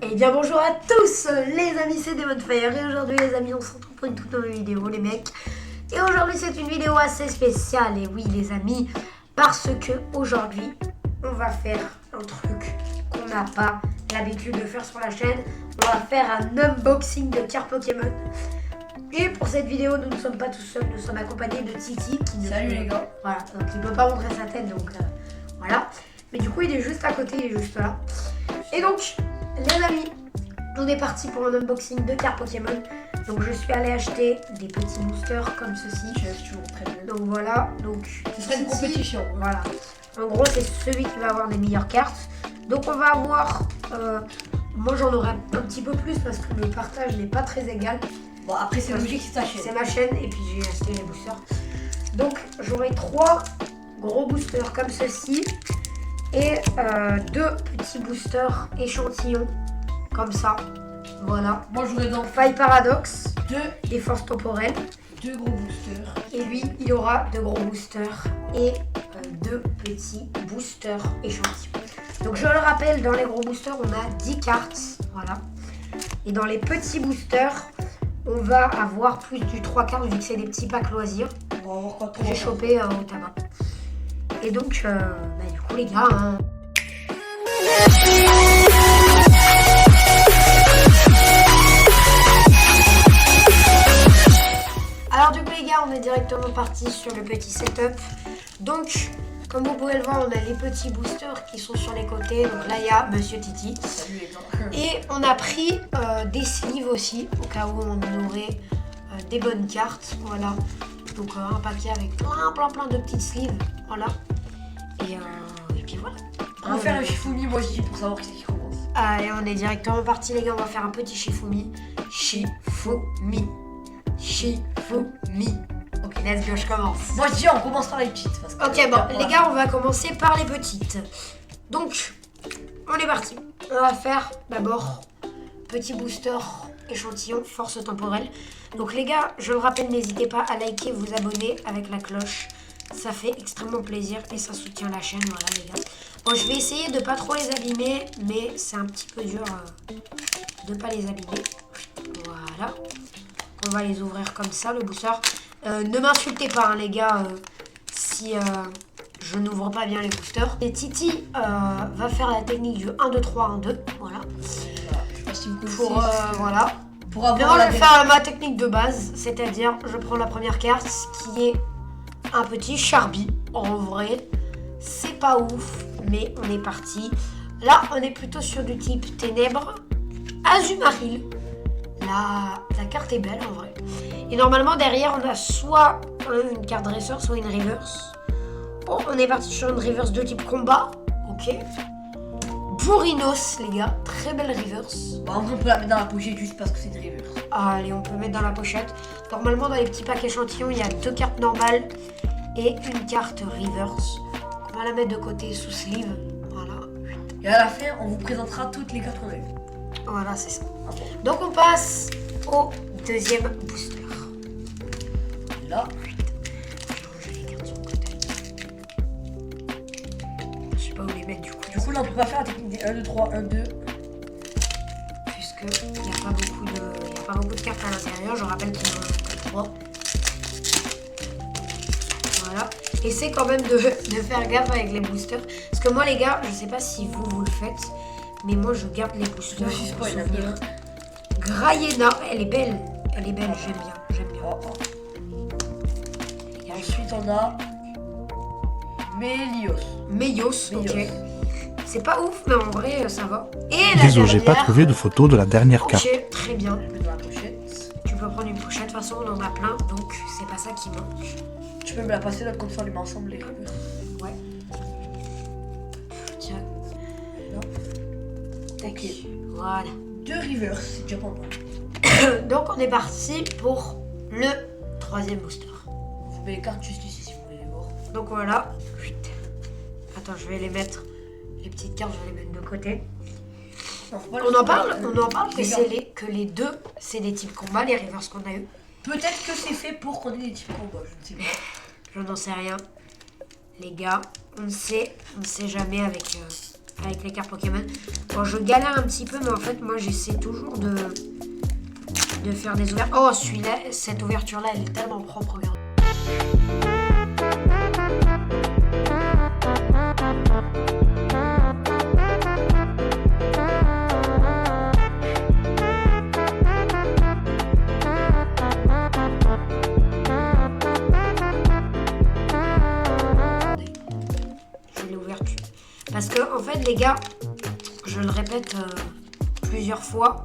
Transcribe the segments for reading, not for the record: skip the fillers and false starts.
Et bien bonjour à tous les amis, c'est DemonFire et aujourd'hui les amis on se retrouve pour une toute nouvelle vidéo les mecs. Et aujourd'hui c'est une vidéo assez spéciale et oui les amis, parce que aujourd'hui on va faire un truc qu'on n'a pas l'habitude de faire sur la chaîne. On va faire un unboxing de cartes Pokémon. Et pour cette vidéo nous ne sommes pas tous seuls, nous sommes accompagnés de Titi qui ne Salut les gars. Voilà, donc il ne peut pas montrer sa tête donc voilà. Mais du coup il est juste à côté, il est juste là. Et donc les amis, on est parti pour un unboxing de cartes Pokémon. Donc je suis allé acheter des petits boosters comme ceci. Donc voilà, donc ce serait une compétition. Voilà. En gros c'est celui qui va avoir les meilleures cartes. Donc on va avoir, moi j'en aurai un petit peu plus parce que le partage n'est pas très égal. Bon après c'est logique, c'est ta chaîne. C'est ma chaîne et puis j'ai acheté les boosters. Donc j'aurai 3 gros boosters comme ceci. Et 2 petits boosters échantillons comme ça. Voilà. Moi j'aurais donc Faille Paradoxe, 2 et Force Temporelle. 2 gros boosters. Et lui, il aura 2 gros boosters et 2 petits boosters échantillons. Donc je le rappelle, dans les gros boosters, on a 10 cartes. Voilà. Et dans les petits boosters, on va avoir plus du 3 cartes vu que c'est des petits packs loisirs. On va avoir quoi, que j'ai chopé au tabac. Et donc, du coup les gars, hein. Alors du coup les gars, on est directement parti sur le petit setup. Donc, comme vous pouvez le voir, on a les petits boosters qui sont sur les côtés. Donc là, il y a Monsieur Titi. Salut les gars. Et on a pris des sleeves aussi, au cas où on aurait des bonnes cartes. Voilà. Donc un paquet avec plein de petites sleeves. Voilà. Et puis voilà. On va faire un Shifumi, moi je dis, pour savoir qui c'est qui commence. Allez, on est directement parti les gars, on va faire un petit Shifumi. Shifumi. Ok, let's go, je commence. Moi je dis on commence par les petites. Parce que Ok, bon, les gars, on va commencer par les petites. Donc, on est parti. On va faire d'abord petit booster échantillon force temporelle. Donc les gars, je le rappelle, n'hésitez pas à liker, vous abonner avec la cloche. Ça fait extrêmement plaisir et ça soutient la chaîne, voilà les gars. Bon, je vais essayer de pas trop les abîmer, mais c'est un petit peu dur de pas les abîmer. Voilà. On va les ouvrir comme ça, le booster. Ne m'insultez pas, hein, les gars, si je n'ouvre pas bien les boosters. Et Titi va faire la technique du 1, 2, 3, 1, 2. Voilà. Je sais pas si vous connaissez. Voilà. Pour avoir Maintenant, je vais faire ma technique de base, c'est-à-dire, je prends la première carte qui est un petit Charby. En vrai, c'est pas ouf, mais on est parti. Là, on est plutôt sur du type Ténèbres, Azumarill. La carte est belle en vrai. Et normalement, derrière, on a soit une carte dresseur, soit une reverse. Bon, on est parti sur une reverse de type combat. Ok. Bourrinos, les gars. Très belle reverse. Bah, on peut la mettre dans la pochette juste parce que c'est une reverse. Allez, on peut mettre dans la pochette. Normalement, dans les petits packs échantillons, il y a 2 cartes normales et une carte reverse. On va la mettre de côté sous sleeve. Voilà. Et à la fin, on vous présentera toutes les cartes qu'on a eues. Voilà, c'est ça. Donc, on passe au deuxième booster. Là. Je vais ranger les cartes sur le côté. Je sais pas où les mettre du coup. Du coup, là, on peut pas faire la technique des 1, 2, 3, 1, 2. Puisque il n'y a pas beaucoup de cartes à l'intérieur. Je rappelle qu'il y en a que 3. Voilà. Essayez quand même de faire gaffe avec les boosters. Parce que moi, les gars, je sais pas si vous le faites, mais moi, je garde les boosters. Je suis spoil, un peu. Grayena, elle est belle. Elle est belle, j'aime bien. Et ensuite, on a Meios, ok. C'est pas ouf, mais en vrai, ça va. Et la Désolé, j'ai pas dernière. trouvé de photo de la dernière carte. Ok, très bien. On peut dans la pochette. Tu peux prendre une pochette, de toute façon, on en a plein, donc c'est pas ça qui manque. Tu peux me la passer là comme ça, on les met ensemble les reverses. Ouais. Tiens. Tac. Voilà. 2 reverses, c'est déjà pas mal. Donc on est parti pour le 3e booster. Vous mettez les cartes juste ici si vous voulez les voir. Donc voilà. Attends, je vais les mettre. Les petites cartes, je vais les mettre de côté. Non, faut pas On les en parle que, Regarde. que les deux, c'est des types combat, les reverse qu'on a eu. Peut-être que c'est fait pour qu'on ait des types combat, je ne sais pas. Je n'en sais rien. Les gars, on ne sait jamais avec avec les cartes Pokémon. Bon, je galère un petit peu, mais en fait, moi, j'essaie toujours de faire des ouvertures. Oh, celui-là, cette ouverture-là, elle est tellement propre, regarde. Parce que, en fait, les gars, je le répète plusieurs fois,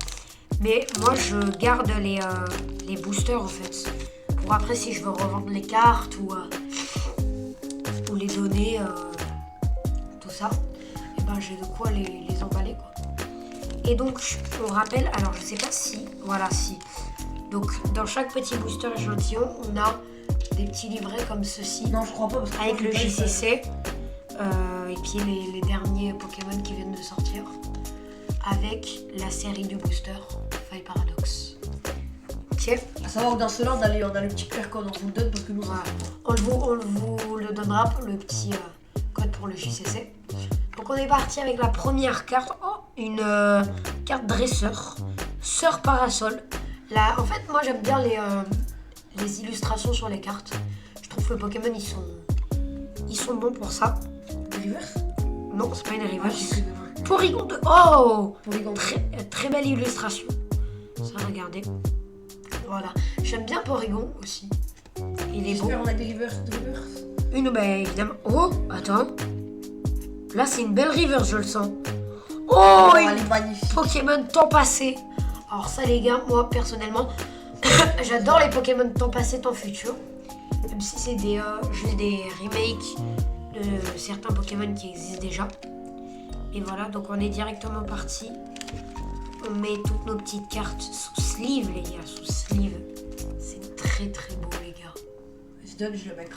mais moi, je garde les boosters, en fait. Pour après, si je veux revendre les cartes ou les donner, tout ça, et ben, j'ai de quoi les emballer, quoi. Et donc, on rappelle, alors, je sais pas si, voilà, si. Donc, dans chaque petit booster échantillon, on a des petits livrets comme ceci. Non, je crois pas, parce que avec le JCC. Et puis les derniers Pokémon qui viennent de sortir avec la série du booster Faille Paradox. Ok. À savoir que dans cela on a le petit QR code, on vous le donne parce que nous voilà. On vous le donnera pour le petit code pour le JCC. Donc on est parti avec la première carte. Oh, une carte dresseur, Sœur Parasol. Là, en fait, moi j'aime bien les illustrations sur les cartes. Je trouve que les Pokémon ils sont bons pour ça. Reverse? Non, c'est pas une reverse. Porygon 2. Oh, Porygon 2. Très belle illustration. Ça, regardez. Voilà. J'aime bien Porygon aussi. Il est beau. J'espère on a des reverse. Une, bah évidemment. Oh, attends. Là, c'est une belle reverse, je le sens. Oh, elle est magnifique. Pokémon temps passé. Alors ça, les gars, moi, personnellement, j'adore les Pokémon temps passé, temps futur. Même si c'est juste des remakes de certains Pokémon qui existent déjà. Et voilà, donc on est directement parti. On met toutes nos petites cartes sous sleeve, les gars, sous sleeve. C'est très beau, les gars. Je le mets.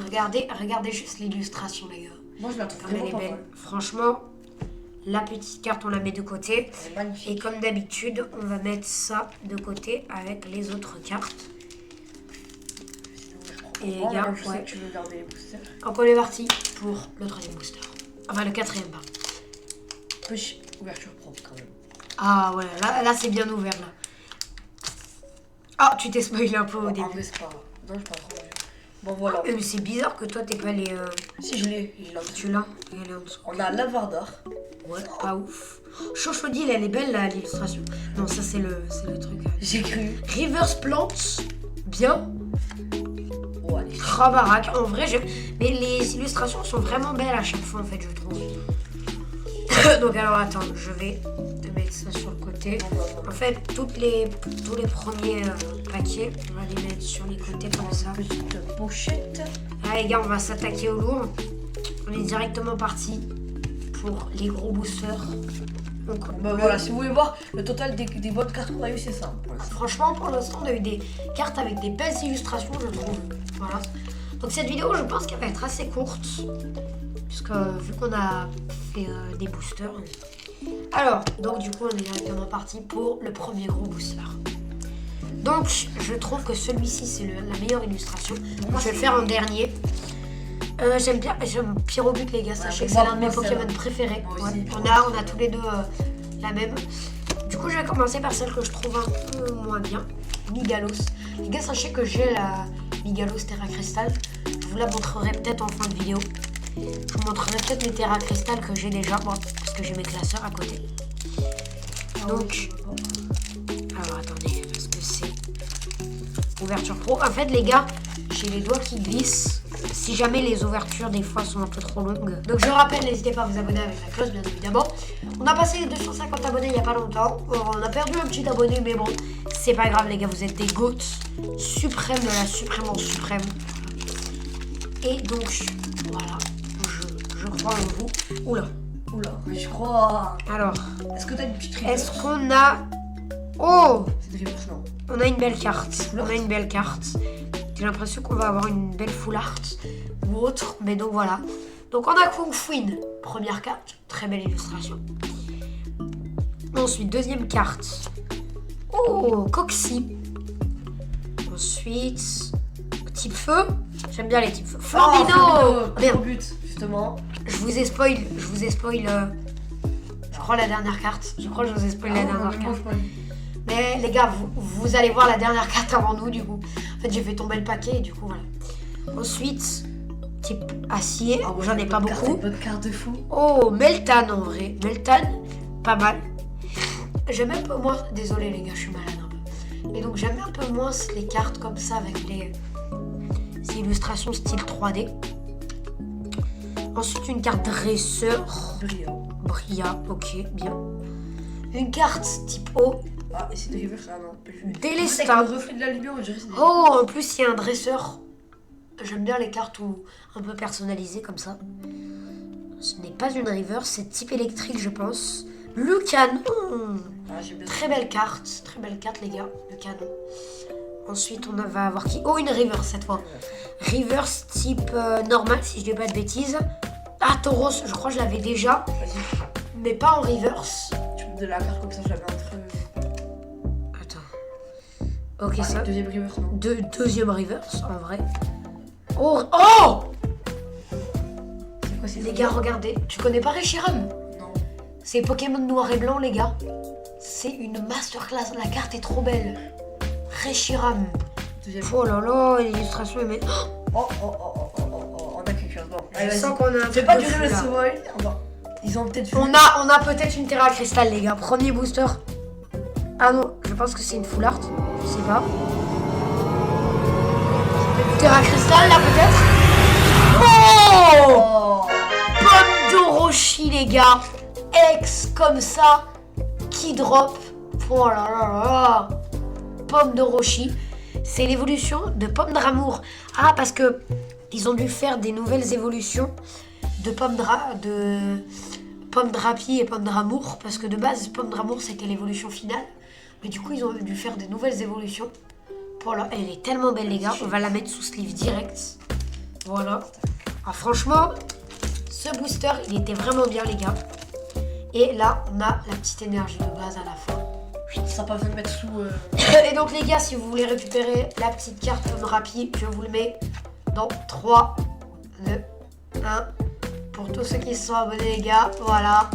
Regardez juste l'illustration, les gars. Moi, je la trouve Comme elle vraiment est pas belle. mal. Franchement, la petite carte, on la met de côté. Elle est magnifique. Et comme d'habitude, on va mettre ça de côté avec les autres cartes. Et les gars, je sais que tu veux garder les boosters. Donc on est parti pour le troisième booster. Enfin, le quatrième, pardon. Petite ouverture propre, quand même. Ah ouais, là c'est bien ouvert, là. Ah, tu t'es spoilé un peu au début. En vrai, c'est pas... Non, je pas trop. Bon, voilà. Mais c'est bizarre que toi, t'aies pas les... Si, je l'ai. Tu l'as. Elle est en dessous. On a Lavardar. Ouais, pas ouf. Chochodil, elle est belle, là, l'illustration. Non, ça, c'est le truc. J'ai cru. Reverse Plants, bien. Oh, allez. Krabarak, en vrai, mais les illustrations sont vraiment belles à chaque fois, en fait, je trouve. Donc, alors, attends, je vais te mettre ça sur le côté. En fait, tous les premiers paquets, on va les mettre sur les côtés comme ça. Petite pochette. Allez, les gars, on va s'attaquer au lourd. On est directement parti pour les gros boosters. Donc, Voilà, si vous voulez voir le total des bonnes cartes qu'on a eu, c'est ça. Franchement, pour l'instant, on a eu des cartes avec des belles illustrations, je trouve. Voilà. Donc cette vidéo, je pense qu'elle va être assez courte, puisque vu qu'on a fait des boosters. Alors, donc du coup, on est directement parti pour le premier gros booster. Donc, je trouve que celui-ci, c'est la meilleure illustration. Je vais le faire en dernier. J'aime Pyrobut, les gars. Sachez que c'est l'un de mes Pokémon préférés. Ouais. On a tous les deux la même. Du coup, je vais commencer par celle que je trouve un peu moins bien. Migalos. Les gars, sachez que j'ai la Migalos Terra Crystal. Je vous la montrerai peut-être en fin de vidéo. Je vous montrerai peut-être les Terra Crystal que j'ai déjà, moi, parce que j'ai mes classeurs à côté. Donc, alors attendez, parce que c'est ouverture pro. En fait, les gars, j'ai les doigts qui glissent. Si jamais les ouvertures des fois sont un peu trop longues. Donc je rappelle, n'hésitez pas à vous abonner avec la cloche, bien évidemment. On a passé les 250 abonnés il n'y a pas longtemps. On a perdu un petit abonné, mais bon, c'est pas grave, les gars, vous êtes des goats suprêmes de la suprême en suprême. Et donc, voilà, je crois en vous. Oula, je crois. alors, Est-ce que t'as une petite reverse? est-ce qu'on a... Oh, C'est de reverse, non. on a une belle carte. On a une belle carte. J'ai l'impression qu'on va avoir une belle full art ou autre, mais donc voilà. Donc on a Kung Fuin, première carte, très belle illustration. Ensuite, deuxième carte. Oh, Coxy. Ensuite, type feu. J'aime bien les types feu. Flambino. Bien but, justement. Je vous ai spoil crois, la dernière carte. Je crois que je vous ai spoilé la dernière carte. Franchement, Mais les gars, vous allez voir la dernière carte avant nous, du coup. En fait, j'ai fait tomber le paquet, et du coup, voilà. Ensuite, type acier. ah, J'en ai pas beaucoup. Une bonne carte de fou. Oh, Meltan en vrai. Meltan, pas mal. J'aime un peu moins... Désolé les gars, je suis malade un peu. Mais donc, j'aime un peu moins les cartes comme ça, avec ces illustrations style 3D. Ensuite, une carte dresseur. Bria, ok, bien. Une carte type O. Ah, et c'est de reverse, ah non. Délestin. Le reflet de la lumière, on dirait que c'est des- Oh, en plus, il y a un dresseur. J'aime bien les cartes un peu personnalisées comme ça. Ce n'est pas une reverse, c'est type électrique, je pense. Le canon. Ah, j'ai bien. Très belle carte, les gars. Le canon. Ensuite, on va avoir qui? Oh, une reverse cette fois. Reverse type normal, si je dis pas de bêtises. Ah, Tauros, je crois que je l'avais déjà, Vas-y, mais pas en reverse. tu me donnes la carte comme ça, je la mets entre. Attends. Ok, Ah, ça. deuxième reverse, non. Deuxième reverse, en vrai. Oh, oh C'est quoi, c'est les gars, regardez. Tu connais pas Reshiram? Non. C'est Pokémon noir et blanc, les gars. C'est une masterclass. La carte est trop belle. Reshiram. Deuxième. Oh là là, l'illustration est... Oh, on a quelque chose. Bon, allez, Je vas-y. sens qu'on a un C'est truc pas de du fou, jeu, là. se voit. Ils ont peut-être vu. On a peut-être une Terra Cristal, les gars. Premier booster. Ah non, je pense que c'est une full art. Je sais pas. Terra Cristal, là, peut-être. Oh, Oh. Pomme d'Orochi, les gars. Ex comme ça. Qui drop. Oh là là là. Pomme d'Orochi. C'est l'évolution de Pomme d'Amour. Ah, parce que ils ont dû faire des nouvelles évolutions de Pomme Drapi et Pomme d'Amour. Parce que de base, Pomme d'Amour, c'était l'évolution finale. Mais du coup, ils ont dû faire des nouvelles évolutions. Voilà, elle est tellement belle, les gars. On va la mettre sous sleeve direct. Voilà. Ah, franchement, ce booster, il était vraiment bien, les gars. Et là, on a la petite énergie de base à la fin. Ça n'a pas besoin de mettre sous. Et donc, les gars, si vous voulez récupérer la petite carte Pomme Rapi, je vous le mets dans 3, 2, 1. Pour tous ceux qui se sont abonnés, les gars, voilà.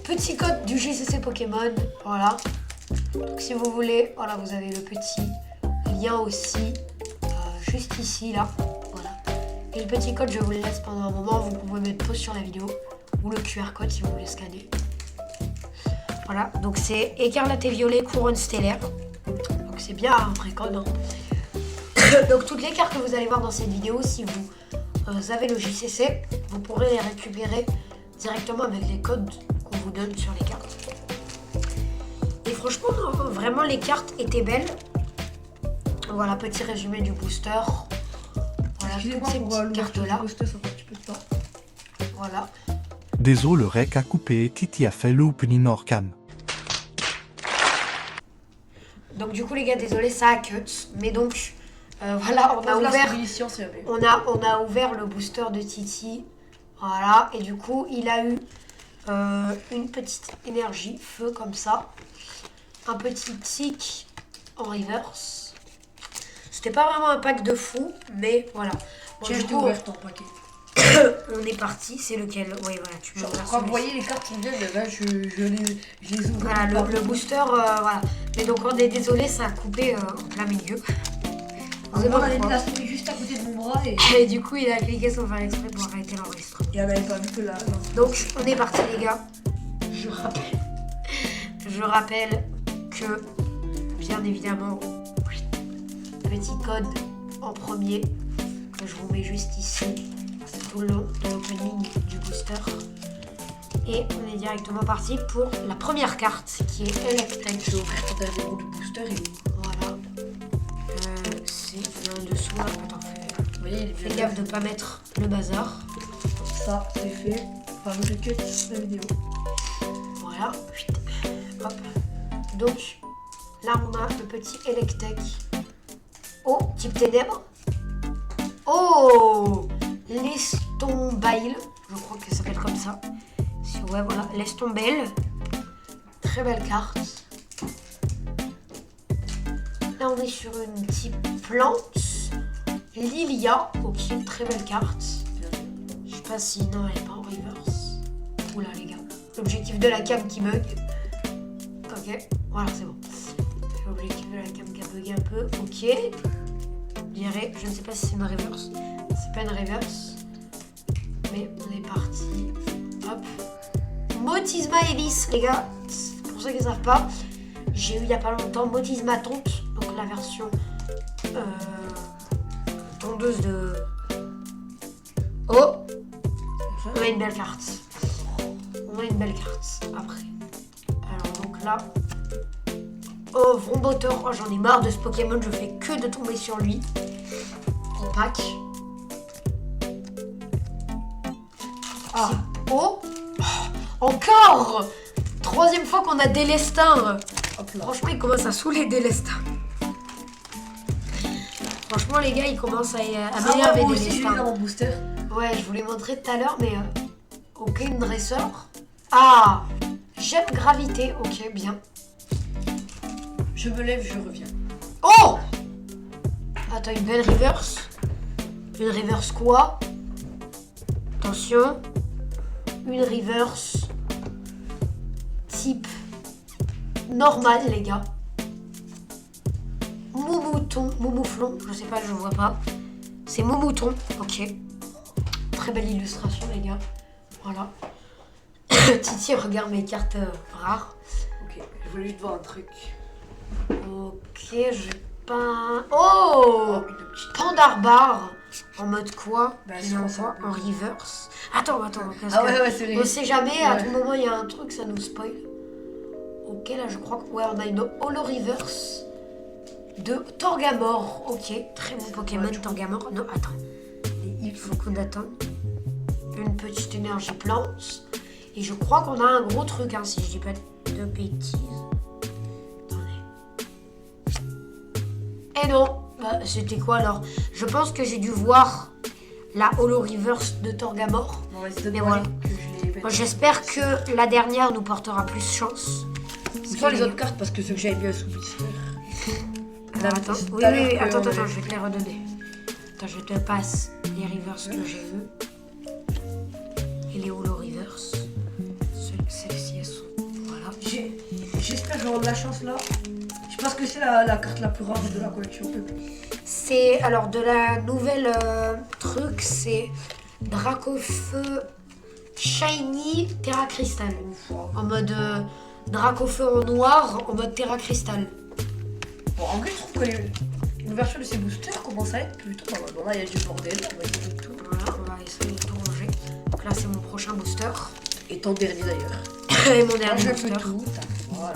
Petit code du JCC Pokémon, voilà. Donc, si vous voulez, voilà, vous avez le petit lien aussi, juste ici, là, voilà. Et le petit code, je vous le laisse pendant un moment. Vous pouvez mettre pause sur la vidéo ou le QR code si vous voulez scanner. Voilà, donc c'est écarlate et violet, couronne stellaire. Donc c'est bien un vrai code. Hein. Donc toutes les cartes que vous allez voir dans cette vidéo, si vous avez le JCC, vous pourrez les récupérer directement avec les codes qu'on vous donne sur les cartes. Et franchement, vraiment les cartes étaient belles. Voilà, petit résumé du booster. Voilà, toutes ces petites cartes-là. Voilà. Désolé, le rec a coupé Titi a fait l'opening Orcam. Donc du coup les gars, désolé, ça a cut. Mais donc, voilà, on a ouvert le booster de Titi. Voilà, et du coup, il a eu une petite énergie, feu comme ça. Un petit tic en reverse. C'était pas vraiment un pack de fou, mais voilà. Bon, Tiens, du je t'ai coup, ouvert ton paquet. on est parti, c'est lequel? Oui, voilà, tu me Quand vous voyez les cartes qui viennent, là, je les ouvre. Voilà, le booster, voilà. Mais donc, on est désolé, ça a coupé en plein milieu. On avait placé juste à côté de mon bras et Et du coup, il a cliqué sans faire exprès pour arrêter l'enregistrement. il avait pas vu que là. Donc, on est parti, les gars. Je rappelle que, bien évidemment, petit code en premier, que je vous mets juste ici, tout le long de l'opening du booster. Et on est directement parti pour la première carte, qui est Electek. Je vais ouvrir ton dernier mot du booster et Voilà. C'est en dessous, là. Attends, vous voyez, il est fais bien gaffe de pas mettre le bazar. Ça, c'est fait. Enfin, je cut la vidéo. Voilà. Hop. Donc, là, on a le petit Electek. Oh, type ténèbres. Oh, Lestombail. Je crois que ça s'appelle comme ça. Ouais, voilà, Lestombail. Très belle carte. Là, on est sur une type plante. Lilia. Ok, très belle carte. Je sais pas si... Non, elle est pas en reverse. Oula, les gars. l'objectif de la cam qui bug. Ok, voilà, c'est bon. L'objectif de la cam qui a bugué un peu. Ok. Je ne sais pas si c'est une reverse. C'est pas une reverse. Mais on est parti. Hop. Motisma Hélice, les gars. Pour ceux qui ne savent pas, j'ai eu il n'y a pas longtemps Motisma Tonte. Donc la version tondeuse de... Oh, on a une belle carte. On a une belle carte après. Alors donc là... Oh, Vromboteur, oh, j'en ai marre de ce Pokémon, je fais que de tomber sur lui. En pack. Ah. Oh, encore. Troisième fois qu'on a Délestin. Franchement, il commence à saouler Délestin. Franchement, les gars, ils commencent à m'énerver Délestin. Dans mon booster. Ouais, je vous l'ai montré tout à l'heure, mais ok, une dresseur. Ah, j'aime Gravité, ok, bien. Je me lève, je reviens. Oh! Attends, une belle reverse. Une reverse quoi? Attention. Une reverse type normal, les gars. Moumouton, je sais pas, je vois pas. C'est Moumouton, ok. Très belle illustration, les gars. Voilà. Titi, regarde mes cartes rares. Ok, je voulais juste voir un truc. Ok, j'ai pas... Oh, Pandarbar. En mode quoi? Bah, Je l'envoie en reverse. Attends. Parce Ah que ouais, c'est vrai. on sait jamais, à Ouais. tout moment il y a un truc, ça nous spoil. Ok, là je crois que... Ouais, on a une holo reverse de Torgamor. Ok, très bon Pokémon, Ouais, Torgamor. Non, attends. Il faut qu'on attende. Une petite énergie plante. Et je crois qu'on a un gros truc, hein, si je dis pas de bêtises. Eh non, bah, c'était quoi alors? Je pense que j'ai dû voir la holo reverse de Torgamor. Bon, vas-y, donne-moi Mais voilà. que je les mette. Moi, j'espère que la dernière nous portera plus chance. C'est pas les autres cartes parce que ceux que j'avais vu à sous blister. Alors, attends, Tout oui, à l'heure oui, que attends, on avait- je vais te les redonner. Attends, je te passe les reverse que j'ai eues. Et les holo reverse. Celles-ci, elles sont... Voilà. J'espère que j'aurai de la chance là. Je pense que c'est la carte la plus rare de la collection. C'est, alors, de la nouvelle truc, c'est Dracofeu Shiny Terra Crystal. En mode Dracofeu en noir, en mode Terra Crystal. Bon, en vrai, je trouve que l'ouverture de ces boosters commence à être plutôt pas mal. Bon, là, il y a du bordel, on va essayer de tout. Voilà, on va essayer de tout ranger. Donc là, c'est mon prochain booster. Et ton dernier d'ailleurs. Et mon Là, dernier je booster. fais tout. Tac, voilà.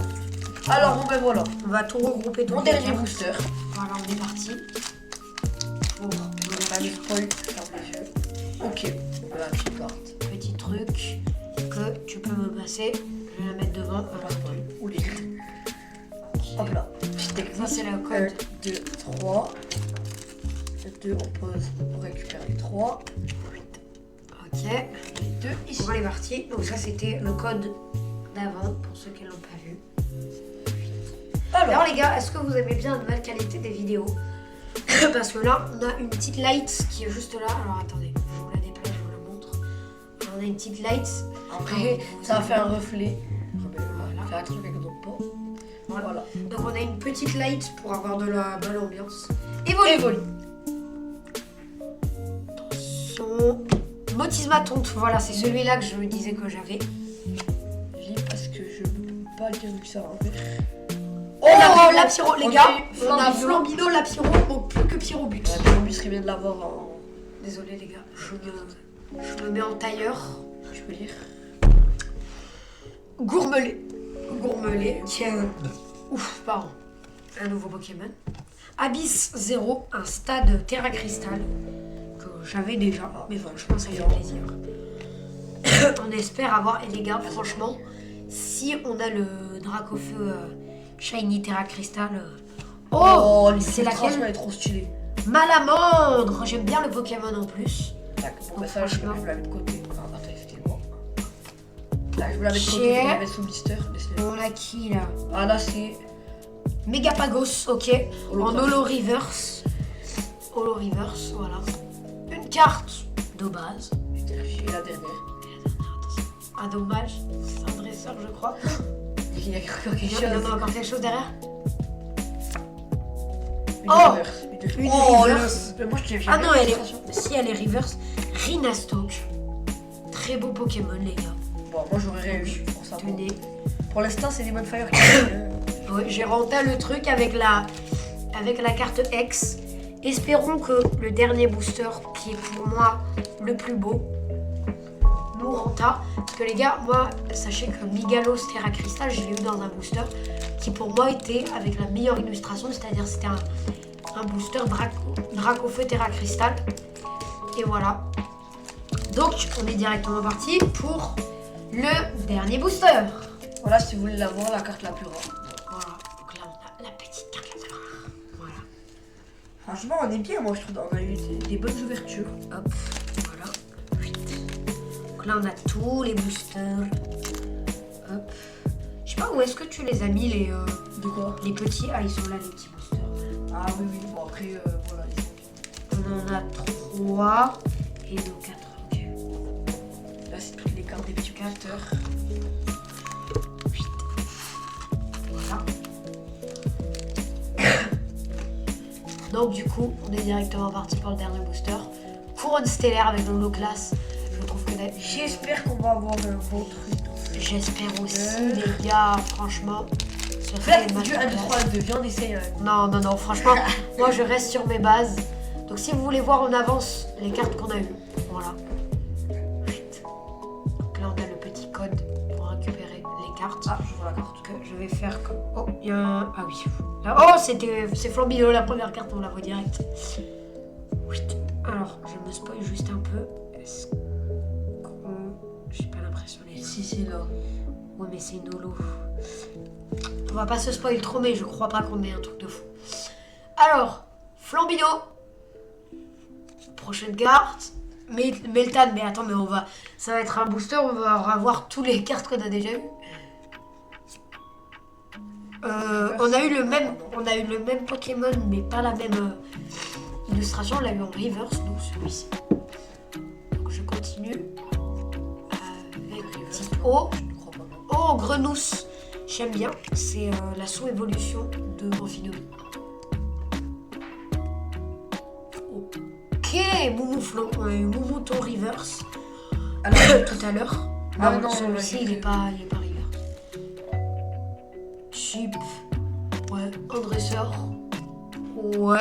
Alors, bon, ben voilà. On va tout regrouper. Mon toutes les dernier cartes. booster. Voilà, on est parti. Pour On va le spoil, ferme les yeux. Ok, voilà, petite carte. petit truc que tu peux me passer. Je vais la mettre devant. On va spoil. Ou les Hop là, petite technique. Ça, c'est le 1, code. 2, 3. 2, on pose pour récupérer les 3. Ok. Les 2 ici. On va les partir. Donc ça, c'était le code d'avant pour ceux qui ne l'ont pas vu. Alors les gars, est-ce que vous aimez bien la nouvelle qualité des vidéos? Parce que là, on a une petite light qui est juste là. Alors attendez, je vous la déplace, je vous la montre. On a une petite light. Après, ça va faire un reflet. Voilà. Faire un truc avec notre pot. Voilà. Donc on a une petite light pour avoir de la bonne ambiance. Évolue. Attention. Motisma Tonte, voilà, c'est celui-là que je me disais que j'avais. Lis parce que je peux pas le dire vu que ça va en faire. Oh, la pyro, les on gars, a eu on a Flambino. Flambino, la pyro, donc plus que Pyrobut. Ouais, on lui serait bien de l'avoir en. Désolé les gars, je me mets en tailleur. Je peux lire. Gourmelet, tiens. Ouf, pardon. Un nouveau Pokémon. Abyss 0, un stade Terra Crystal que j'avais déjà, mais franchement ça fait plaisir. On espère avoir, et les gars, franchement, si on a le Dracofeu Shiny Terra Crystal. Oh, c'est l'illustration, elle est laquelle? trop stylée. Malamandre. J'aime bien le Pokémon en plus. Tac, bon, Donc, bah ça, je franchement. vous la mets de côté. Ah, attends, excusez-moi. Là, je vous la mets de côté pour la mettre sous blister. Laissez-les. On a qui là? Ah, là, c'est. Megapagos, ok. En Holographique. holo reverse. Holo reverse, voilà. Une carte de base. Et la dernière. Ah, dommage. C'est un agresseur, je crois. Il y a quelque Il chose. y en a encore quelque chose derrière. Une Oh reverse. Une Oh, reverse. moi je t'ai Ah non, elle est. Si elle est reverse, Rhinastoke. Très beau Pokémon, les gars. Bon, moi j'aurais réussi pour ça. Tenez. Pour l'instant, c'est des bonfires qui. Ouais, j'ai renté le truc avec la carte X. Espérons que le dernier booster, qui est pour moi le plus beau, nous renta. Parce que les gars, moi, sachez que Migalos Terra Crystal, je l'ai eu dans un booster qui pour moi était avec la meilleure illustration, c'est-à-dire c'était un booster Dracofeu Terra Crystal. Et voilà. Donc, on est directement parti pour le dernier booster. Voilà, si vous voulez l'avoir, la carte la plus rare. Voilà. Donc là, on a la petite carte la plus rare. Voilà. Franchement, on est bien, moi je trouve. On a eu des bonnes ouvertures. Hop, voilà. Donc là, on a tous les boosters. Hop. Je sais pas où est-ce que tu les as mis, De quoi? les petits. Ah, ils sont là, les petits boosters. Ah oui, oui, bon après, voilà. On en a 3 et nos 4. Ok. Là, c'est toutes les cartes des petits boosters. Voilà. Donc du coup, on est directement parti pour le dernier booster. Couronne stellaire avec nos classe. Je trouve que J'espère qu'on va avoir un bon truc. j'espère aussi, les gars, franchement. Ce Faites serait du 1, 2, 3, 2, viens, on essaye. Non, non, non, franchement, moi je reste sur mes bases. Donc si vous voulez voir en avance les cartes qu'on a eues, voilà. Donc là, on a le petit code pour récupérer les cartes. Ah, je vois la carte. Que je vais faire comme. Oh, il y a un. Ah oui. Là, oh, c'est Flambino, la première carte, on la voit direct. Oui. Alors, je me spoil juste un peu. Est-ce qu'on. J'ai pas l'impression d'être. Si, c'est là. Ouais, mais c'est une holo. On va pas se spoil trop, mais je crois pas qu'on ait un truc de fou. Alors, Flambino. Prochaine carte. Meltan, mais attends, mais on va. Ça va être un booster, on va avoir tous les cartes qu'on a déjà eues. On a eu le même Pokémon, mais pas la même illustration. On l'a eu en reverse, donc celui-ci. Donc je continue avec type O. Oh, Grenousse. J'aime bien. C'est la sous-évolution de Amphinomie. Ok, Moumouflon. On a eu Moumouton reverse tout à l'heure. Ah Non, non, celui-ci, ouais, il est pas reverse. Chip. Ouais. Endresseur. Ouais.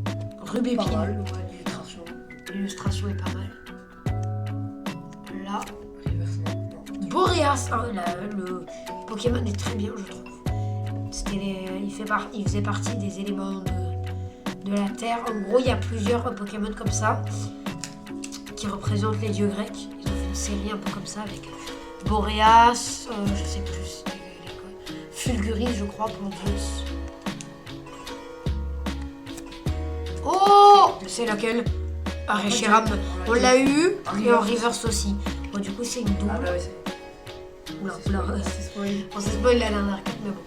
Pas Rubépine. mal, ouais, l'illustration. L'illustration est pas mal. Là. Reverse, non. Boreas. Ah, le Pokémon est très bien, je trouve. Il faisait partie des éléments de la Terre. En gros, il y a plusieurs Pokémon comme ça qui représentent les dieux grecs. Ils ont fait une série un peu comme ça avec Boreas, je sais plus. Fulguris, je crois, pour Zeus. Oh, c'est laquelle? Ah, Reshiram. On l'a eu et en reverse aussi. Bon, du coup, c'est une double. Ah bah ouais, c'est. Oula, C'est oula, spoil, c'est spoil. on s'est spoil la dernière carte, mais bon.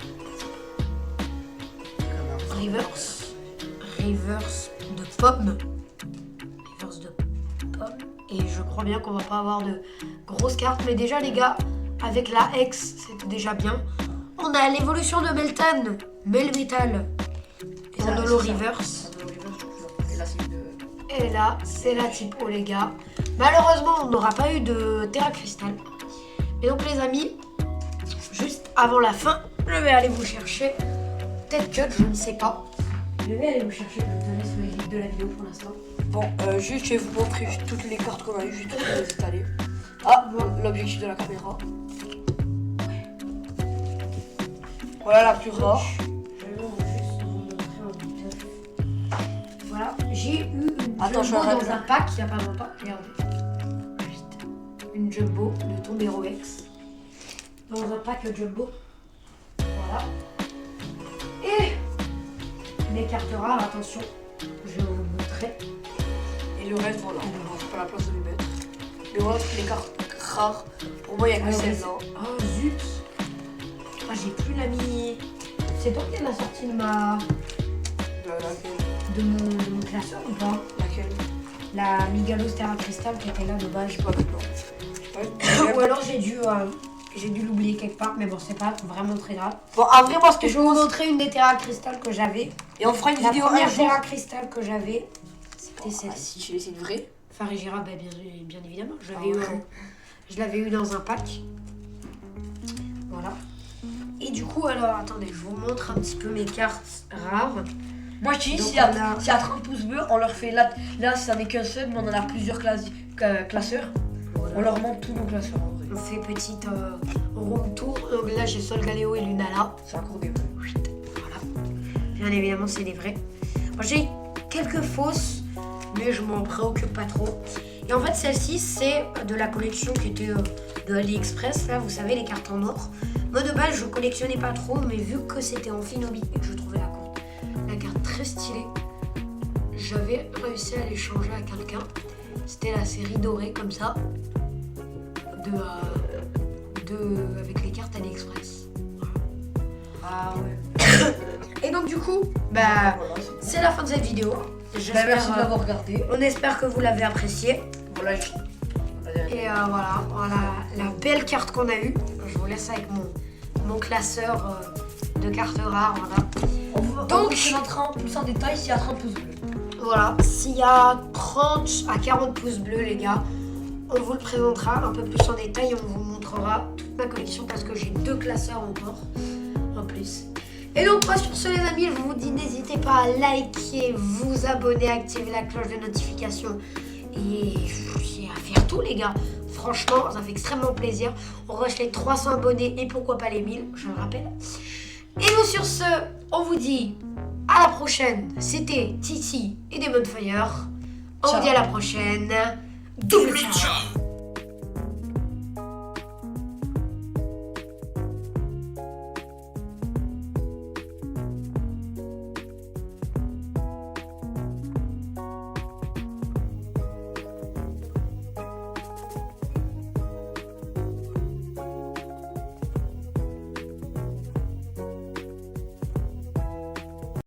Reverse. Reverse de pomme. Reverse de pomme. Et je crois bien qu'on va pas avoir de grosses cartes. Mais déjà, les gars, avec la X, c'est déjà bien. On a l'évolution de Meltan. Melmetal. Et en holo reverse. Et là, c'est une. Et là, c'est la type O, les gars. Malheureusement, on n'aura pas eu de Terra Crystal. Et donc, les amis, juste avant la fin, je vais aller vous chercher. Peut-être que je ne sais pas. Je vais aller vous chercher. Je vous laisse le guide de la vidéo pour l'instant. Bon, juste, je vais vous montrer toutes les cartes qu'on a eues, juste pour les étaler. Ah, l'objectif de la caméra. Voilà la plus rare. Je vais vous juste vous montrer un petit peu. Voilà, j'ai eu une Attends, jumbo je vais dans un pack il n'y a pas longtemps. Regardez. Une jumbo de Tombero X. Dans un pack jumbo. Voilà. Et les cartes rares, attention, je vais vous montrer. Et le reste, voilà, on n'a pas la place de les mettre. Le reste, les cartes rares, pour moi, il n'y a que celle-là. Oh zut. Ah, j'ai plus la mini. C'est toi qui l'as sorti de ma. Laquelle? De mon classeur ou pas? Laquelle? La Migalos Terra Crystal qui était là de base. Je sais pas maintenant. Ou alors j'ai dû J'ai dû l'oublier quelque part, mais bon, c'est pas vraiment très grave. Bon, en vrai, moi, ce que Je vais vous montrer une des Terra Crystal que j'avais. Et on fera une La vidéo un première jour. Terra Crystal que j'avais, c'était celle-ci. Si c'est une vraie. Farigira, bah, bien évidemment. Ouais. Je l'avais eu dans un pack. Voilà. Et du coup, alors, attendez, je vous montre un petit peu mes cartes rares. Moi, je dis, Donc, s'il y a on a- 30 pouces bleus, on leur fait là, ça n'est qu'un seul, mais on en a plusieurs classeurs. Voilà. On leur montre tous nos classeurs en vrai. On fait petite room tour. Donc là, j'ai Sol Galeo et Lunala. C'est encore des bleus. Voilà. Bien évidemment, c'est des vrais. Moi, j'ai quelques fausses, mais je m'en préoccupe pas trop. Et en fait, celle-ci, c'est de la collection qui était de AliExpress. Là, vous savez, les cartes en or. Moi, de base, je collectionnais pas trop, mais vu que c'était en Finobit et que je trouvais la carte très stylée, j'avais réussi à l'échanger à quelqu'un. C'était la série dorée, comme ça, avec les cartes AliExpress. Ah ouais. Et donc, du coup, bah, Voilà, c'est la fin de cette vidéo. Bah, J'espère, merci de l'avoir regardé. on espère que vous l'avez apprécié. Voilà, Et voilà la belle carte qu'on a eue. Je vous laisse avec mon classeur de cartes rares. Voilà. Donc, on présentera plus en détail s'il y a 30 pouces bleus. Voilà, s'il y a 30 à 40 pouces bleus, les gars, on vous le présentera un peu plus en détail. On vous montrera toute ma collection parce que j'ai 2 classeurs encore en plus. Et donc, moi, sur ce, les amis, je vous dis, n'hésitez pas à liker, vous abonner, activer la cloche de notification et à faire tout, les gars. Franchement, ça fait extrêmement plaisir. On rush les 300 abonnés et pourquoi pas les 1000, je le rappelle. Et nous, sur ce, on vous dit à la prochaine. C'était Titi et Demon Fire. On vous dit à la prochaine. Double ciao.